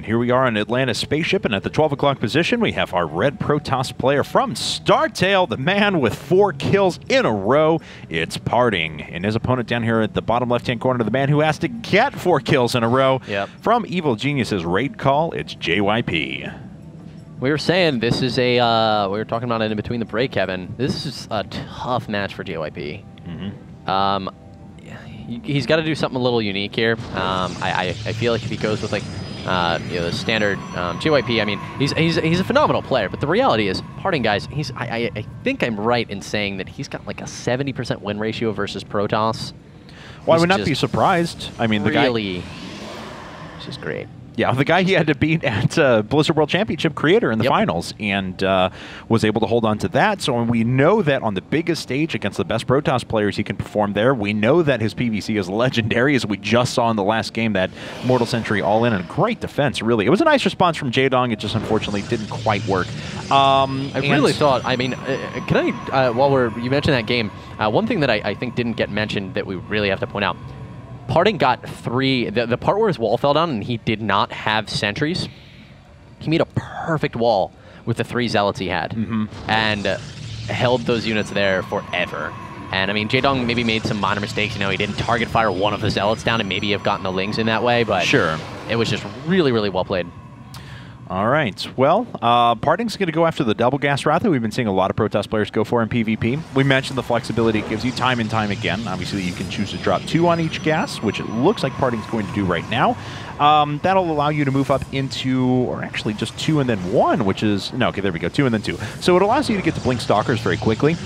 here we are on Atlanta's spaceship, and at the 12 o'clock position, we have our red Protoss player from Startale, the man with 4 kills in a row. It's Parting, and his opponent down here at the bottom left-hand corner, the man who has to get 4 kills in a row. Yep. From Evil Genius's raid call, it's JYP. We were saying this is a, we were talking about it in between the break, Kevin. This is a tough match for JYP. He's got to do something a little unique here. I feel like if he goes with like the standard JYP, I mean he's a phenomenal player, but the reality is, Parting guys, I think I'm right in saying that he's got like a 70% win ratio versus Protoss. Well, I would not be surprised. I mean, the guy, which is great. Yeah, the guy he had to beat at Blizzard World Championship creator in the finals, and was able to hold on to that. So we know that on the biggest stage against the best Protoss players, he can perform there. We know that his PvC is legendary, as we just saw in the last game, that Mortal Century all-in, and great defense, really. It was a nice response from Jaedong. It just unfortunately didn't quite work. I really thought, I mean, can I, while you mentioned that game, one thing that I think didn't get mentioned that we really have to point out, Parting got 3, the part where his wall fell down and he did not have sentries, he made a perfect wall with the 3 zealots he had, and held those units there forever. And I mean, Jaedong maybe made some minor mistakes, you know, he didn't target fire one of the zealots down and maybe have gotten the Lings in that way, but sure, it was just really, really well played. All right. Well, Parting's going to go after the double gas route that we've been seeing a lot of Protoss players go for in PvP. We mentioned the flexibility it gives you time and time again. Obviously, you can choose to drop 2 on each gas, which it looks like Parting's going to do right now. That'll allow you to move up into, or actually just 2 and then 1, which is, no, okay, there we go, 2 and then 2. So it allows you to get to Blink Stalkers very quickly.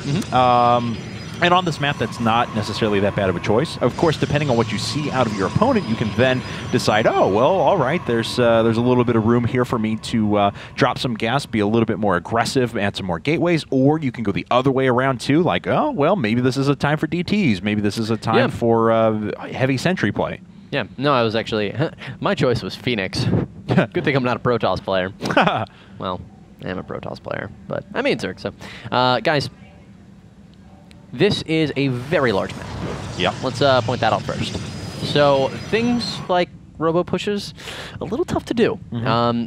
And on this map, that's not necessarily that bad of a choice. Of course, depending on what you see out of your opponent, you can then decide, oh, well, all right, there's a little bit of room here for me to drop some gas, be a little bit more aggressive, add some more gateways, or you can go the other way around too, like, oh, well, maybe this is a time for DTs, maybe this is a time for heavy sentry play. Yeah, no, I was actually, my choice was Phoenix. Good thing I'm not a Protoss player. Well, I am a Protoss player, but I mean Zerg, so. Guys, this is a very large map. Yeah. Let's point that out first. So things like robo pushes, a little tough to do.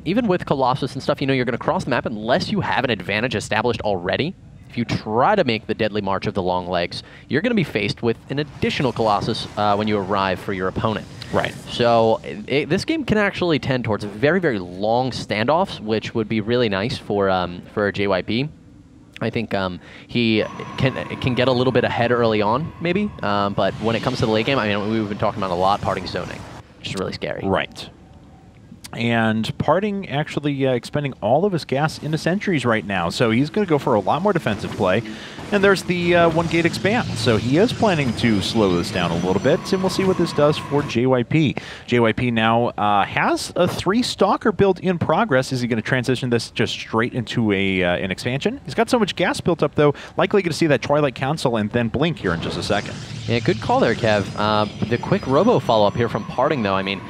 Even with Colossus and stuff, you know, you're going to cross the map unless you have an advantage established already. If you try to make the deadly march of the long legs, you're going to be faced with an additional Colossus when you arrive for your opponent. Right. So this game can actually tend towards very, very long standoffs, which would be really nice for JYP. I think he can get a little bit ahead early on, maybe. But when it comes to the late game, I mean, we've been talking about a lot, Parting zoning, which is really scary. Right. And Parting actually expending all of his gas into sentries right now, so he's going to go for a lot more defensive play. And there's the 1 gate expand, so he is planning to slow this down a little bit, and we'll see what this does for JYP. JYP now has a 3 Stalker build in progress. Is he going to transition this just straight into an expansion? He's got so much gas built up, though, likely going to see that Twilight Council and then Blink here in just a second. Yeah, good call there, Kev. The quick robo follow-up here from Parting, though, I mean,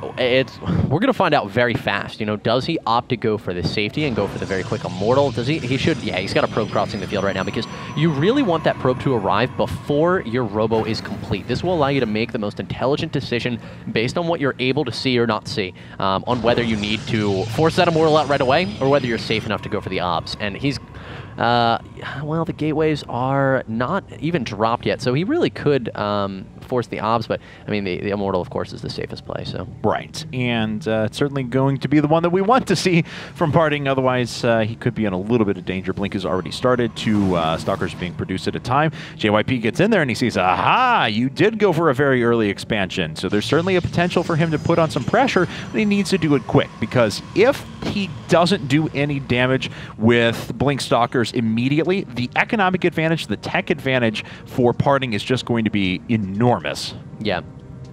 we're going to find out very fast. You know, does he opt to go for the safety and go for the very quick Immortal? Does he? He should. Yeah, he's got a probe crossing the field right now because you really want that probe to arrive before your robo is complete. This will allow you to make the most intelligent decision based on what you're able to see or not see, on whether you need to force that Immortal out right away or whether you're safe enough to go for the obs. And he's... well, the gateways are not even dropped yet, so he really could force the obs, but I mean, the Immortal, of course, is the safest play. So right, and it's certainly going to be the one that we want to see from Parting. Otherwise, he could be in a little bit of danger. Blink has already started. 2 Stalkers being produced at a time. JYP gets in there and he sees, aha, you did go for a very early expansion. So there's certainly a potential for him to put on some pressure, but he needs to do it quick, because if he doesn't do any damage with Blink Stalkers immediately, the economic advantage, the tech advantage for Parting is just going to be enormous. Yeah.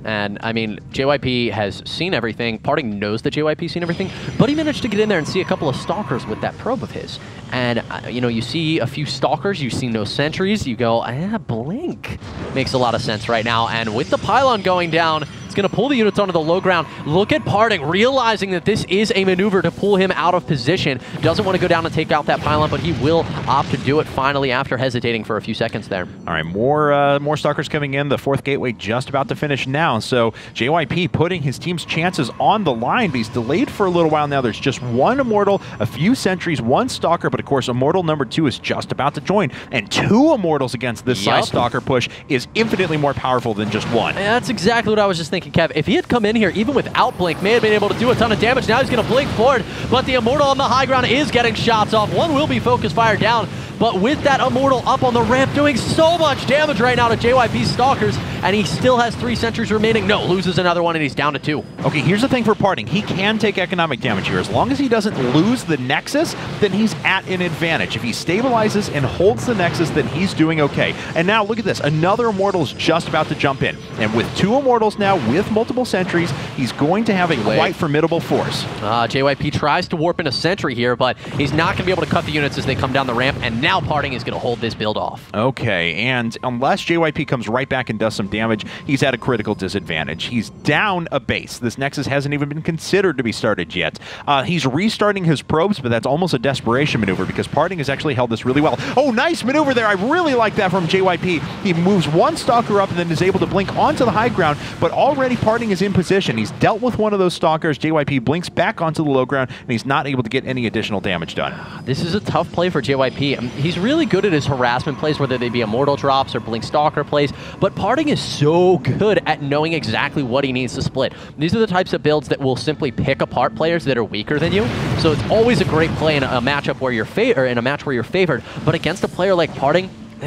And, I mean, JYP has seen everything. Parting knows that JYP's seen everything, but he managed to get in there and see a couple of Stalkers with that probe of his. And, you know, you see a few Stalkers, you see no sentries, you go, Blink makes a lot of sense right now. And with the pylon going down, It's going to pull the units onto the low ground. Look at Parting, realizing that this is a maneuver to pull him out of position. Doesn't want to go down and take out that pylon, but he will opt to do it finally after hesitating for a few seconds there. All right, more Stalkers coming in. The 4th gateway just about to finish now. So JYP putting his team's chances on the line, but he's delayed for a little while now. There's just 1 Immortal, a few sentries, 1 Stalker, but of course Immortal number 2 is just about to join. And 2 Immortals against this size Stalker push is infinitely more powerful than just 1. And that's exactly what I was just thinking, Kev. If he had come in here, even without Blink, may have been able to do a ton of damage. Now he's going to Blink forward, but the Immortal on the high ground is getting shots off. One will be focus fire down, but with that Immortal up on the ramp doing so much damage right now to JYP's Stalkers, and he still has 3 sentries remaining. No, loses another one, and he's down to 2. Okay, here's the thing for Parting. He can take economic damage here. As long as he doesn't lose the Nexus, then he's at an advantage. If he stabilizes and holds the Nexus, then he's doing okay. And now look at this. Another Immortal's just about to jump in. And with 2 Immortals now, with multiple sentries, he's going to have a quite formidable force. JYP tries to warp in a sentry here, but he's not going to be able to cut the units as they come down the ramp, and now Parting is going to hold this build off. Okay, and unless JYP comes right back and does some damage, he's at a critical disadvantage. He's down a base. This Nexus hasn't even been considered to be started yet. He's restarting his probes, but that's almost a desperation maneuver because Parting has actually held this really well. Oh, nice maneuver there. I really like that from JYP. He moves 1 Stalker up and then is able to blink onto the high ground, but already Parting is in position. He's dealt with one of those Stalkers. JYP blinks back onto the low ground, and he's not able to get any additional damage done. This is a tough play for JYP. He's really good at his harassment plays, whether they be Immortal drops or Blink Stalker plays, but Parting is so good at knowing exactly what he needs to split. These are the types of builds that will simply pick apart players that are weaker than you, so it's always a great play in a matchup where you're in a match where you're favored, but against a player like Parting, I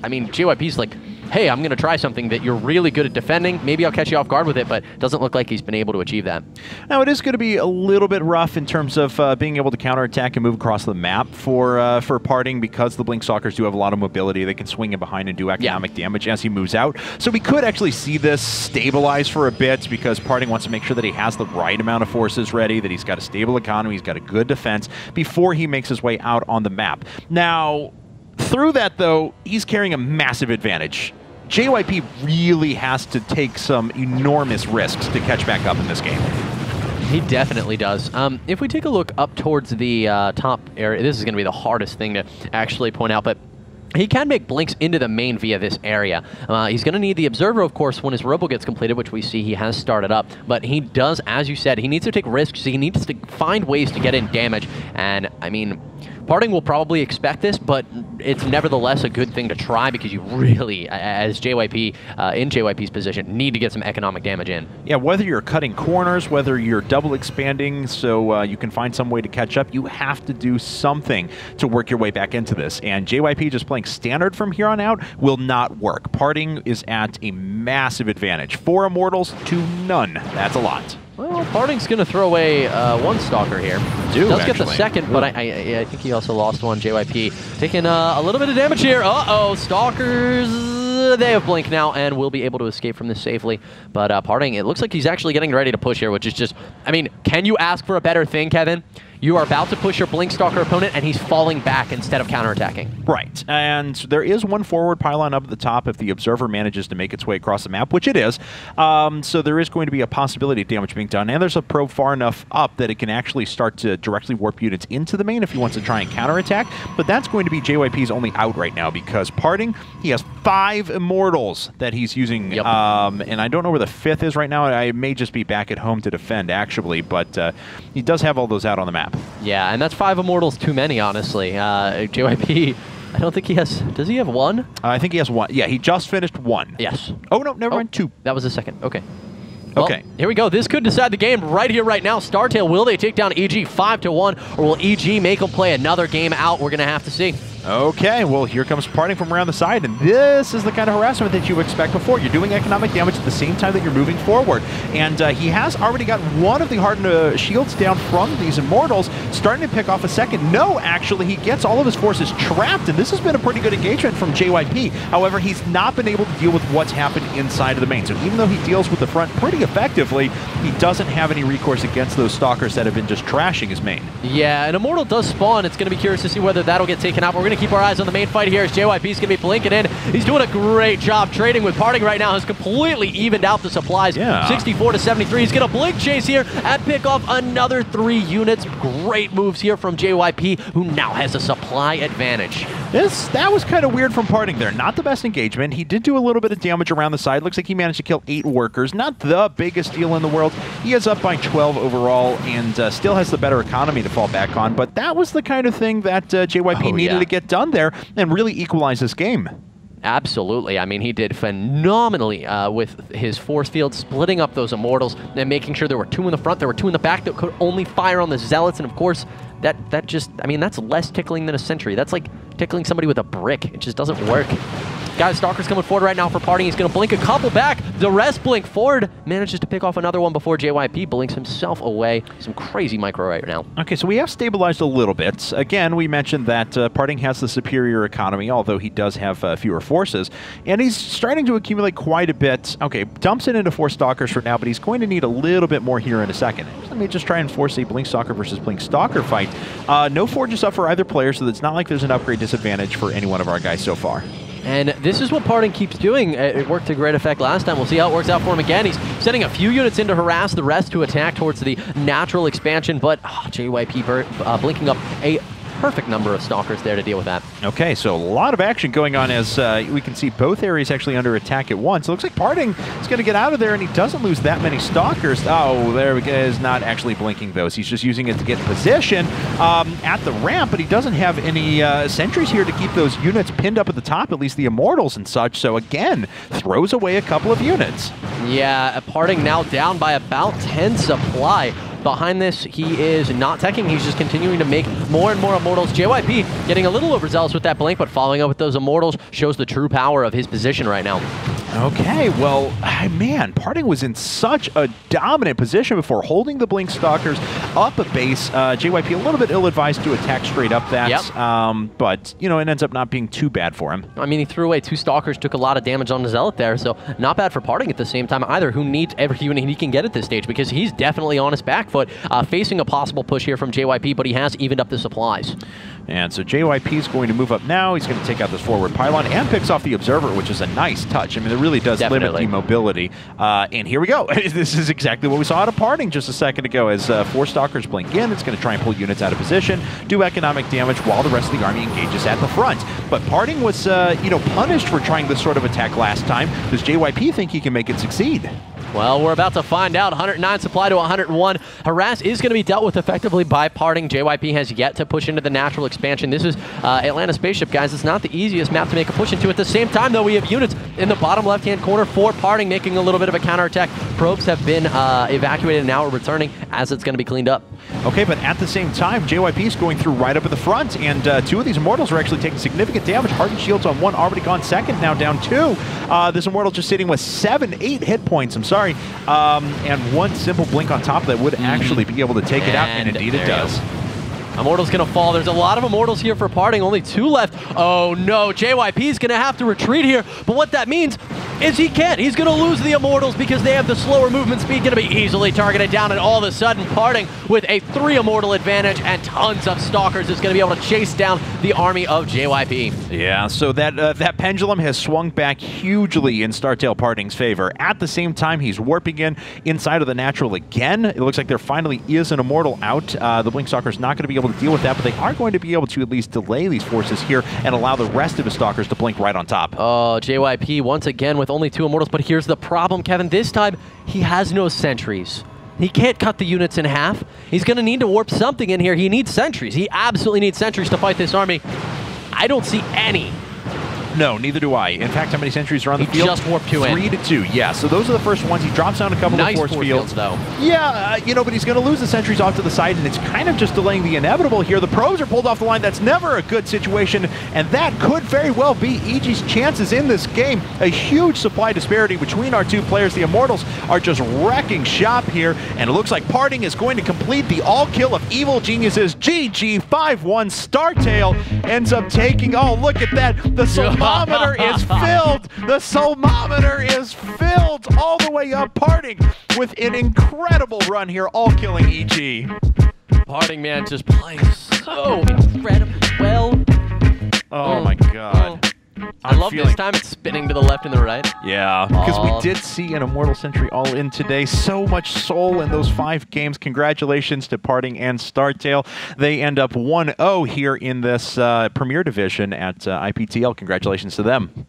mean, JYP's like, hey, I'm going to try something that you're really good at defending. Maybe I'll catch you off guard with it, but it doesn't look like he's been able to achieve that. Now, it is going to be a little bit rough in terms of being able to counterattack and move across the map for Parting because the Blink Stalkers do have a lot of mobility. They can swing in behind and do economic damage as he moves out. So we could actually see this stabilize for a bit because Parting wants to make sure that he has the right amount of forces ready, that he's got a stable economy, he's got a good defense before he makes his way out on the map. Now, through that, though, he's carrying a massive advantage. JYP really has to take some enormous risks to catch back up in this game. He definitely does. If we take a look up towards the top area, this is going to be the hardest thing to actually point out, but he can make blinks into the main via this area. He's going to need the Observer, of course, when his Robo gets completed, which we see he has started up. But he does, as you said, he needs to take risks. He needs to find ways to get in damage. And, I mean, Parting will probably expect this, but it's nevertheless a good thing to try because you really, as JYP, in JYP's position, need to get some economic damage in. Yeah, whether you're cutting corners, whether you're double expanding so you can find some way to catch up, you have to do something to work your way back into this. And JYP just playing standard from here on out will not work. Parting is at a massive advantage. 4 Immortals to none. That's a lot. Well, Parting's going to throw away 1 Stalker here. Does get the second, but I think he also lost 1. JYP taking a little bit of damage here. Uh-oh, Stalkers, they have Blink now and will be able to escape from this safely. But Parting, it looks like he's actually getting ready to push here, which is just, I mean, can you ask for a better thing, Kevin? You are about to push your Blink Stalker opponent, and he's falling back instead of counterattacking. Right, and there is 1 forward pylon up at the top if the Observer manages to make its way across the map, which it is. So there is going to be a possibility of damage being done, and there's a probe far enough up that it can actually start to directly warp units into the main if he wants to try and counterattack, but that's going to be JYP's only out right now because Parting, he has 5 Immortals that he's using, and I don't know where the 5th is right now. I may just be back at home to defend, actually, but he does have all those out on the map. Yeah, and that's 5 Immortals too many, honestly. JYP, I don't think he has... Does he have 1? I think he has 1. Yeah, he just finished 1. Yes. Oh, no, never mind. 2. That was the second. Okay. Okay. Well, here we go. This could decide the game right here, right now. Startale, will they take down EG 5-1, or will EG make them play another game out? We're going to have to see. Okay, well, here comes Parting from around the side, and this is the kind of harassment that you expect before. You're doing economic damage at the same time that you're moving forward. And he has already got 1 of the hardened shields down from these Immortals, starting to pick off a second. No, actually, he gets all of his forces trapped, and this has been a pretty good engagement from JYP. However, he's not been able to deal with what's happened inside of the main. So even though he deals with the front pretty effectively, he doesn't have any recourse against those Stalkers that have been just trashing his main. Yeah, an Immortal does spawn. It's going to be curious to see whether that'll get taken out. We're going going to keep our eyes on the main fight here as JYP's going to be blinking in. He's doing a great job trading with Parting right now. Has completely evened out the supplies. Yeah. 64 to 73. He's going to blink chase here and pick off another 3 units. Great moves here from JYP, who now has a supply advantage. That was kind of weird from Parting there. Not the best engagement. He did do a little bit of damage around the side. Looks like he managed to kill 8 workers. Not the biggest deal in the world. He is up by 12 overall and still has the better economy to fall back on. But that was the kind of thing that JYP needed to get done there and really equalize this game. Absolutely. I mean, he did phenomenally with his force field, splitting up those Immortals and making sure there were 2 in the front, there were 2 in the back that could only fire on the Zealots. And of course, that just, I mean, that's less tickling than a sentry. That's like tickling somebody with a brick. It just doesn't work. Guys, Stalker's coming forward right now for Parting. He's going to blink a couple back. The rest blink forward. Manages to pick off another one before JYP blinks himself away. Some crazy micro right now. Okay, so we have stabilized a little bit. Again, we mentioned that Parting has the superior economy, although he does have fewer forces. And he's starting to accumulate quite a bit. Okay, dumps it into 4 Stalkers for now, but he's going to need a little bit more here in a second. Let me just try and force a Blink Stalker versus Blink Stalker fight. No Forges up for either player, so it's not like there's an upgrade disadvantage for any one of our guys so far. And this is what Parting keeps doing. It worked to great effect last time. We'll see how it works out for him again. He's sending a few units in to harass, the rest to attack towards the natural expansion, but JYP blinking up a perfect number of Stalkers there to deal with that. Okay, so a lot of action going on as we can see both areas actually under attack at once. It looks like Parting is going to get out of there, and he doesn't lose that many Stalkers. Oh, there we go. He's not actually blinking those. He's just using it to get in position at the ramp, but he doesn't have any sentries here to keep those units pinned up at the top, at least the Immortals and such. So again, throws away a couple of units. Yeah, Parting now down by about 10 supply. Behind this, he is not teching. He's just continuing to make more and more Immortals. JYP getting a little overzealous with that blink, but following up with those Immortals shows the true power of his position right now. Okay, well, man, Parting was in such a dominant position before, holding the Blink Stalkers up a base. JYP a little bit ill-advised to attack straight up that, but, you know, it ends up not being too bad for him. I mean, he threw away 2 Stalkers, took a lot of damage on the Zealot there, so not bad for Parting at the same time either, who needs every unit he can get at this stage, because he's definitely on his back foot, facing a possible push here from JYP, but he has evened up the supplies. And so JYP is going to move up now. He's going to take out this forward pylon and picks off the Observer, which is a nice touch. I mean, it really does limit the mobility. And here we go. This is exactly what we saw out of Parting just a second ago. As 4 Stalkers blink in, it's going to try and pull units out of position, do economic damage while the rest of the army engages at the front. But Parting was, you know, punished for trying this sort of attack last time. Does JYP think he can make it succeed? Well, we're about to find out. 109 supply to 101. Harass is going to be dealt with effectively by Parting. JYP has yet to push into the natural expansion. This is Atlanta Spaceship, guys. It's not the easiest map to make a push into. At the same time, though, we have units in the bottom left-hand corner for Parting, making a little bit of a counterattack. Probes have been evacuated and now are returning as it's going to be cleaned up. Okay, but at the same time, JYP is going through right up at the front, and 2 of these Immortals are actually taking significant damage. Hardened shields on 1, already gone second, now down 2. This Immortal just sitting with 8 hit points, I'm sorry. And 1 simple blink on top of that would actually be able to take it out, and indeed it does. Immortal's going to fall. There's a lot of Immortals here for Parting. Only 2 left. Oh, no. JYP's going to have to retreat here. But what that means is he can't. He's going to lose the Immortals because they have the slower movement speed, going to be easily targeted down, and all of a sudden Parting with a 3 Immortal advantage and tons of Stalkers is going to be able to chase down the army of JYP. Yeah, so that pendulum has swung back hugely in Startale Parting's favor. At the same time, he's warping in inside of the natural again. It looks like there finally is an Immortal out. The Blink Stalker's not going to be able to deal with that, but they are going to be able to at least delay these forces here and allow the rest of his Stalkers to blink right on top. Oh, JYP once again with only 2 Immortals, but here's the problem, Kevin. This time, he has no sentries. He can't cut the units in half. He's going to need to warp something in here. He needs sentries. He absolutely needs sentries to fight this army. I don't see any. No, neither do I. In fact, how many sentries are on the field? He just warped 2 in. 3 to 2, yeah. So those are the first ones. He drops down a couple of force fields. Though. Yeah, you know, but he's going to lose the sentries off to the side, and it's kind of just delaying the inevitable here. The probes are pulled off the line. That's never a good situation, and that could very well be EG's chances in this game. A huge supply disparity between our 2 players. The Immortals are just wrecking shop here, and it looks like Parting is going to complete the all-kill of Evil Geniuses. GG 5-1. Startale ends up taking, oh, look at that. The Soulmometer is filled. The Soulmometer is filled all the way up. Parting with an incredible run here, all killing EG. Parting, man, just playing so incredibly well. feeling. This time it's spinning to the left and the right. Yeah, because we did see an Immortal Century all-in today. So much soul in those 5 games. Congratulations to Parting and Startale. They end up 1-0 here in this Premier Division at IPTL. Congratulations to them.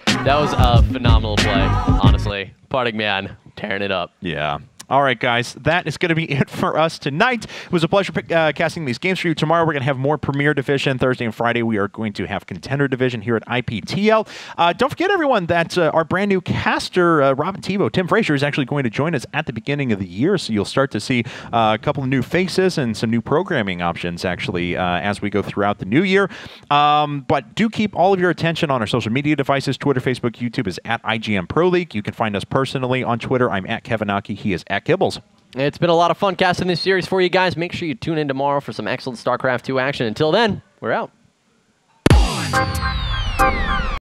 That was a phenomenal play, honestly. Parting man, tearing it up. Yeah. All right, guys, that is going to be it for us tonight. It was a pleasure casting these games for you. Tomorrow, we're going to have more Premier Division. Thursday and Friday, we are going to have Contender Division here at IPTL. Don't forget, everyone, that our brand new caster, Robin Tebow, Tim Frazier, is actually going to join us at the beginning of the year. So you'll start to see a couple of new faces and some new programming options, actually, as we go throughout the new year. But do keep all of your attention on our social media devices. Twitter, Facebook, YouTube is at IGNProLeague. You can find us personally on Twitter. I'm at Kevinaki. He is at Kibbles. It's been a lot of fun casting this series for you guys. Make sure you tune in tomorrow for some excellent StarCraft 2 action. Until then, we're out.